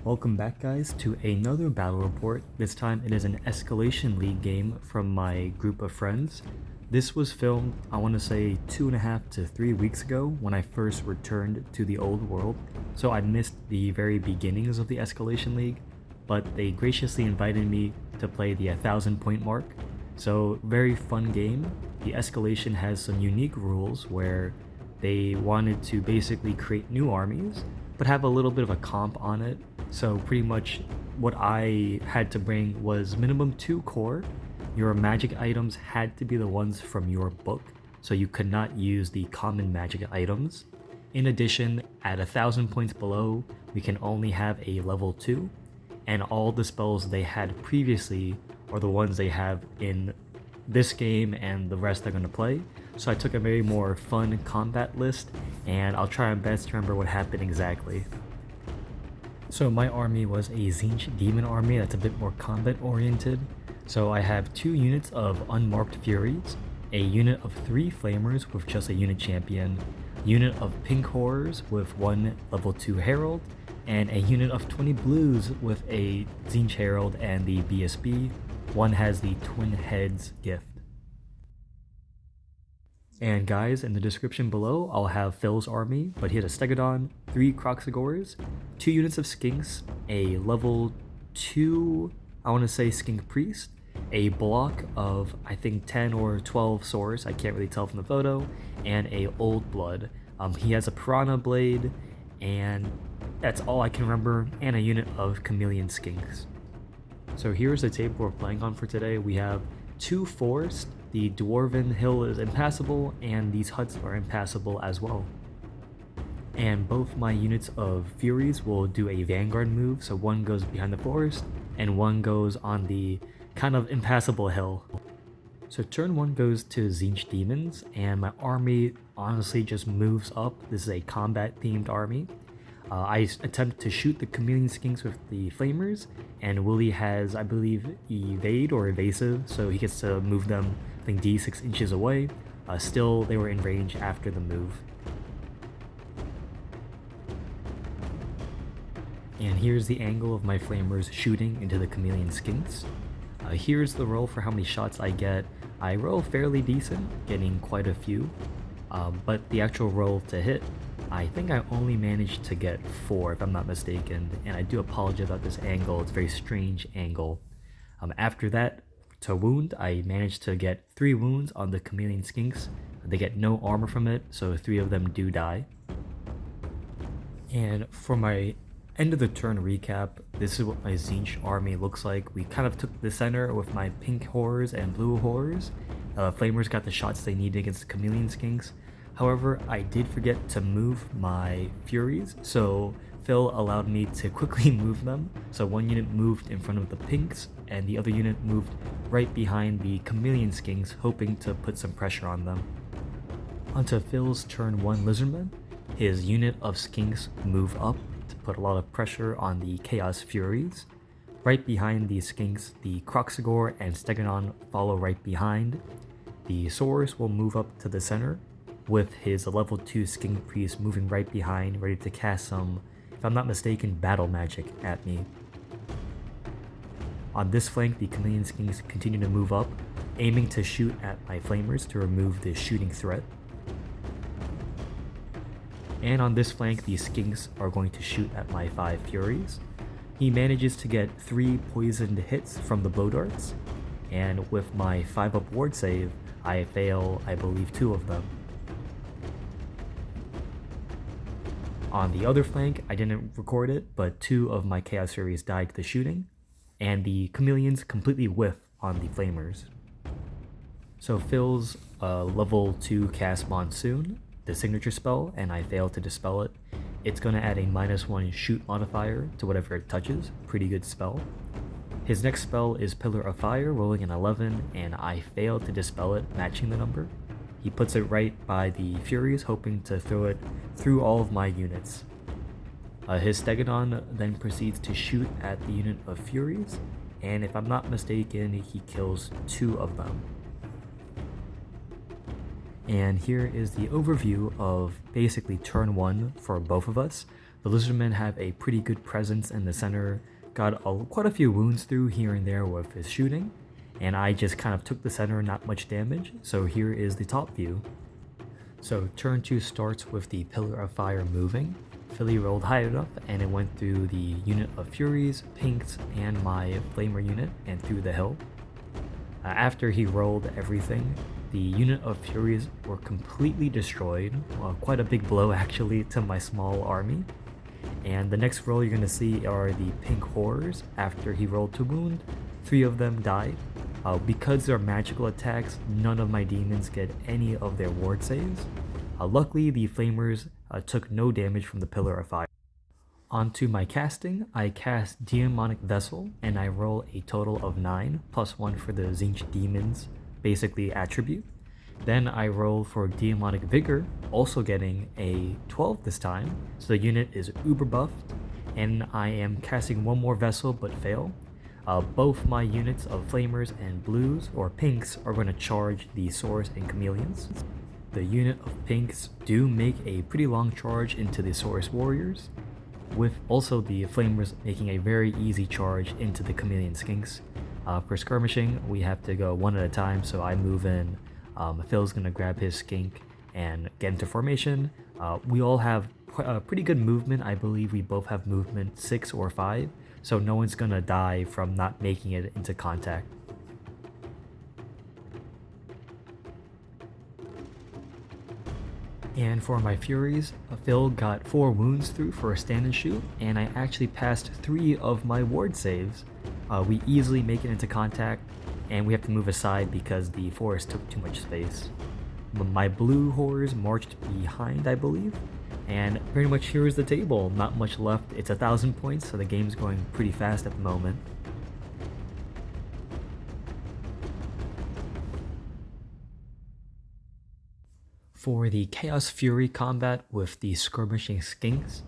Welcome back guys to another battle report. This time it is an Escalation League game from my group of friends. This was filmed, I want to say 2.5 to 3 weeks ago when I first returned to the old world. So I missed the very beginnings of the Escalation League, but they graciously invited me to play the 1,000 point mark. So very fun game. The Escalation has some unique rules where they wanted to basically create new armies, but have a little bit of a comp on it. So pretty much what I had to bring was minimum 2 core. Your magic items had to be the ones from your book, so you could not use the common magic items. In addition, at 1,000 points below, we can only have a level 2, and all the spells they had previously are the ones they have in this game and the rest they're going to play. So I took a very more fun combat list, and I'll try my best to remember what happened exactly. So my army was a Tzeentch demon army that's a bit more combat oriented. So I have 2 units of unmarked furies, a unit of 3 flamers with just a unit champion, unit of pink horrors with 1 level 2 herald, and a unit of 20 blues with a Tzeentch herald and the BSB. One has the twin heads gift. And guys, in the description below, I'll have Phil's army, but he had a Stegodon, 3 Croxagores, 2 units of Skinks, a level 2, I want to say Skink Priest, a block of, I think 10 or 12 swords, I can't really tell from the photo, and a Old Blood. He has a Piranha Blade, and that's all I can remember, and a unit of Chameleon Skinks. So here's the table we're playing on for today. We have 2 forest, the Dwarven Hill is impassable, and these huts are impassable as well. And both my units of Furies will do a Vanguard move, so one goes behind the forest, and one goes on the kind of impassable hill. So turn 1 goes to Tzeentch Demons, and my army honestly just moves up. This is a combat themed army. I attempt to shoot the Chameleon Skinks with the Flamers, and Willie has, I believe, Evade or Evasive, so he gets to move them, I think, D6 inches away. Still, they were in range after the move. And here's the angle of my Flamers shooting into the Chameleon Skinks. Here's the roll for how many shots I get. I roll fairly decent, getting quite a few, but the actual roll to hit, I think I only managed to get 4 if I'm not mistaken, and I do apologize about this angle, it's a very strange angle. After that, to wound, I managed to get 3 wounds on the Chameleon Skinks. They get no armor from it, so 3 of them do die. And for my end of the turn recap, this is what my Tzeentch army looks like. We kind of took the center with my pink horrors and blue horrors. Flamers got the shots they needed against the Chameleon Skinks. However, I did forget to move my Furies, so Phil allowed me to quickly move them. So one unit moved in front of the pinks, and the other unit moved right behind the Chameleon Skinks, hoping to put some pressure on them. Onto Phil's turn 1 Lizardmen. His unit of Skinks move up to put a lot of pressure on the Chaos Furies. Right behind the Skinks, the Croxagore and Stegodon follow right behind. The Saurus will move up to the center, with his level 2 Skink Priest moving right behind, ready to cast some, if I'm not mistaken, battle magic at me. On this flank, the Chameleon Skinks continue to move up, aiming to shoot at my Flamers to remove the shooting threat. And on this flank, the Skinks are going to shoot at my 5 Furies. He manages to get 3 poisoned hits from the blow darts, and with my 5-up ward save, I fail, I believe, 2 of them. On the other flank, I didn't record it, but 2 of my Chaos Furies died to the shooting, and the Chameleons completely whiff on the Flamers. So Phil's level 2 cast Monsoon, the signature spell, and I failed to dispel it. It's going to add a -1 shoot modifier to whatever it touches, pretty good spell. His next spell is Pillar of Fire, rolling an 11, and I failed to dispel it, matching the number. He puts it right by the Furies, hoping to throw it through all of my units. His Stegodon then proceeds to shoot at the unit of Furies, and if I'm not mistaken, he kills 2 of them. And here is the overview of basically turn 1 for both of us. The Lizardmen have a pretty good presence in the center, got quite a few wounds through here and there with his shooting, and I just kind of took the center, not much damage, so here is the top view. So turn 2 starts with the Pillar of Fire moving. Philly rolled high enough and it went through the unit of Furies, Pinks, and my Flamer unit and through the hill. After he rolled everything, the unit of Furies were completely destroyed, quite a big blow actually to my small army. And the next roll you're going to see are the Pink Horrors. After he rolled to wound, 3 of them died. Because they're magical attacks, none of my demons get any of their ward saves. Luckily, the Flamers took no damage from the Pillar of Fire. Onto my casting, I cast Demonic Vessel and I roll a total of 9, plus 1 for the Tzeentch Demons, basically attribute. Then I roll for Demonic Vigor, also getting a 12 this time, so the unit is uber buffed, and I am casting one more vessel but fail. Both my units of Flamers and Blues, or Pinks, are going to charge the Saurus and Chameleons. The unit of Pinks do make a pretty long charge into the Saurus Warriors, with also the Flamers making a very easy charge into the Chameleon Skinks. For skirmishing, we have to go one at a time, so I move in. Phil's gonna grab his skink and get into formation. We all have pretty good movement. I believe we both have movement 6 or 5, so no one's gonna die from not making it into contact. And for my Furies, Phil got 4 wounds through for a stand and shoot, and I actually passed 3 of my ward saves. We easily make it into contact, and we have to move aside because the forest took too much space. My blue horrors marched behind, I believe, and pretty much here is the table. Not much left. It's 1,000 points, so the game's going pretty fast at the moment. For the Chaos Fury combat with the skirmishing skinks,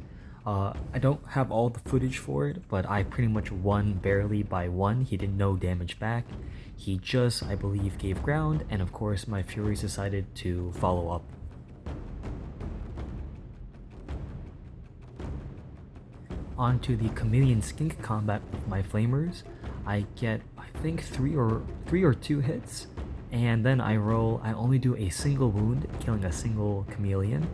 I don't have all the footage for it, but I pretty much won barely by 1. He did no damage back. He just, I believe, gave ground, and of course my Furies decided to follow up. Onto the Chameleon Skink combat with my Flamers. I get, I think, 3 or 2 hits, and then I only do a single wound, killing a single chameleon.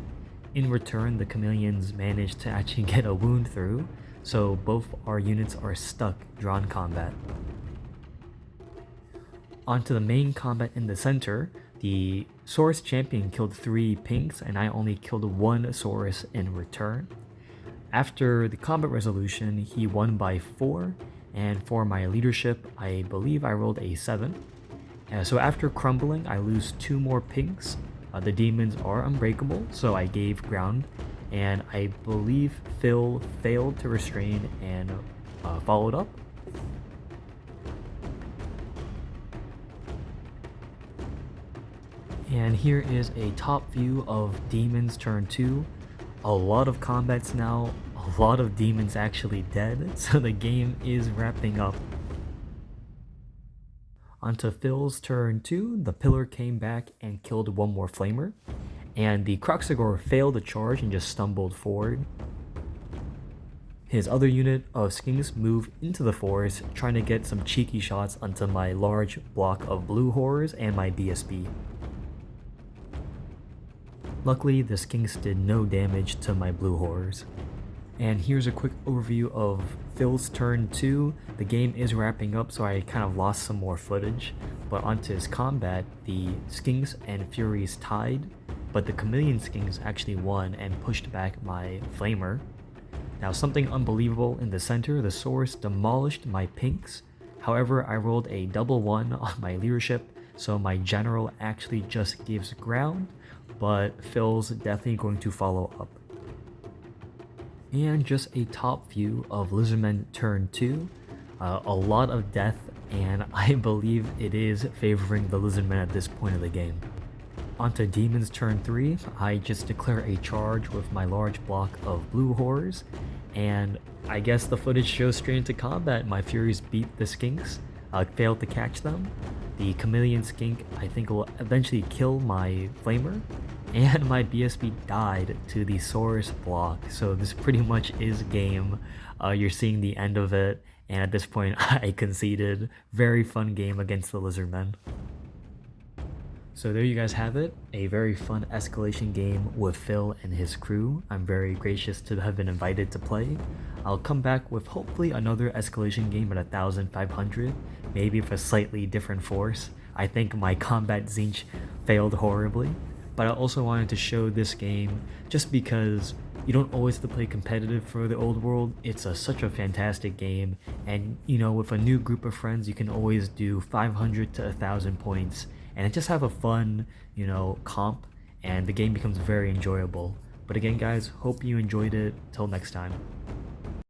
In return, the chameleons managed to actually get a wound through, so both our units are stuck drawn combat. Onto the main combat in the center, the Saurus champion killed 3 pinks and I only killed 1 Saurus in return. After the combat resolution, he won by 4, and for my leadership, I believe I rolled a 7. So after crumbling, I lose 2 more pinks. The demons are unbreakable, so I gave ground, and I believe Phil failed to restrain and followed up. And here is a top view of Demons turn 2. A lot of combats now, a lot of demons actually dead, so the game is wrapping up. Onto Phil's turn 2, the pillar came back and killed 1 more flamer, and the Croxagore failed to charge and just stumbled forward. His other unit of skinks moved into the forest, trying to get some cheeky shots onto my large block of blue horrors and my BSB. Luckily, the skinks did no damage to my blue horrors. And here's a quick overview of Phil's turn 2. The game is wrapping up, so I kind of lost some more footage. But onto his combat, the skinks and furies tied, but the chameleon skinks actually won and pushed back my flamer. Now, something unbelievable in the center, the Saurus demolished my pinks. However, I rolled a double 1 on my leadership, so my general actually just gives ground, but Phil's definitely going to follow up. And just a top view of Lizardmen turn 2. A lot of death, and I believe it is favoring the Lizardmen at this point of the game. Onto Demons turn 3, I just declare a charge with my large block of blue horrors, and I guess the footage shows straight into combat. My Furies beat the skinks, failed to catch them. The chameleon skink I think will eventually kill my flamer, and my BSB died to the Saurus block. So this pretty much is game. You're seeing the end of it, and at this point I conceded. Very fun game against the Lizardmen. So there you guys have it, a very fun escalation game with Phil and his crew. I'm very gracious to have been invited to play. I'll come back with hopefully another escalation game at 1500, maybe with a slightly different force. I think my combat Tzeentch failed horribly, but I also wanted to show this game just because you don't always have to play competitive for the old world. It's such a fantastic game, and you know, with a new group of friends you can always do 500 to 1000 points and just have a fun, you know, comp, and the game becomes very enjoyable. But again guys, hope you enjoyed it. Till next time.